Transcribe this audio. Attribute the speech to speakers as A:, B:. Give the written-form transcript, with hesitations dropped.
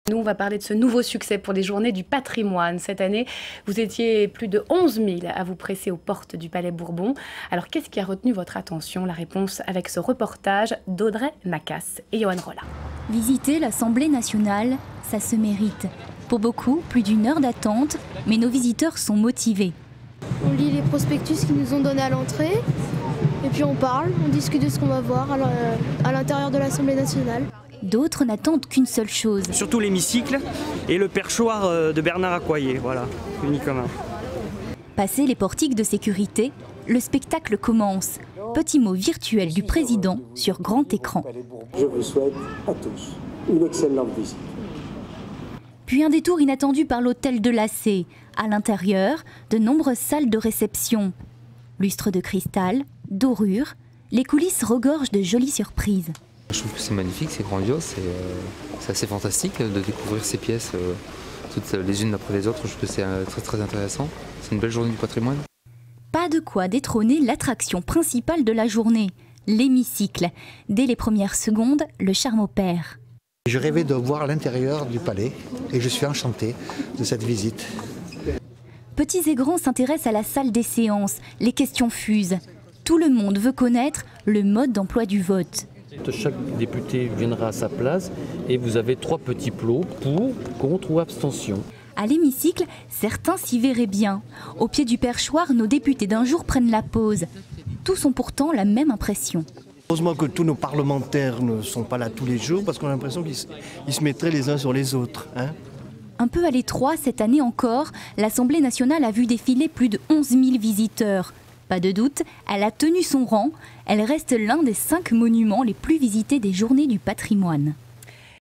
A: Nous, on va parler de ce nouveau succès pour les Journées du patrimoine. Cette année, vous étiez plus de 11 000 à vous presser aux portes du Palais Bourbon. Alors, qu'est-ce qui a retenu votre attention? La réponse avec ce reportage d'Audrey Macasse et Johan Rolla.
B: Visiter l'Assemblée nationale, ça se mérite. Pour beaucoup, plus d'une heure d'attente, mais nos visiteurs sont motivés.
C: On lit les prospectus qu'ils nous ont donnés à l'entrée, et puis on parle, on discute de ce qu'on va voir à l'intérieur de l'Assemblée nationale.
B: D'autres n'attendent qu'une seule chose.
D: Surtout l'hémicycle et le perchoir de Bernard Accoyer, voilà, unique commun.
B: Passé les portiques de sécurité, le spectacle commence. Petit mot virtuel du président sur grand écran.
E: Je vous souhaite à tous une excellente visite.
B: Puis un détour inattendu par l'hôtel de Lacé. À l'intérieur, de nombreuses salles de réception. Lustres de cristal, dorures, les coulisses regorgent de jolies surprises.
F: Je trouve que c'est magnifique, c'est grandiose, c'est assez fantastique de découvrir ces pièces toutes les unes après les autres. Je trouve que c'est très intéressant. C'est une belle journée du patrimoine.
B: Pas de quoi détrôner l'attraction principale de la journée, l'hémicycle. Dès les premières secondes, le charme opère.
G: Je rêvais de voir l'intérieur du palais et je suis enchanté de cette visite.
B: Petits et grands s'intéressent à la salle des séances, les questions fusent. Tout le monde veut connaître le mode d'emploi du vote.
H: Chaque député viendra à sa place et vous avez 3 petits plots pour, contre ou abstention.
B: À l'hémicycle, certains s'y verraient bien. Au pied du perchoir, nos députés d'un jour prennent la pause. Tous ont pourtant la même impression.
I: Heureusement que tous nos parlementaires ne sont pas là tous les jours parce qu'on a l'impression qu'ils se mettraient les uns sur les autres.
B: Un peu à l'étroit, cette année encore, l'Assemblée nationale a vu défiler plus de 11 000 visiteurs. Pas de doute, elle a tenu son rang. Elle reste l'un des 5 monuments les plus visités des Journées du patrimoine.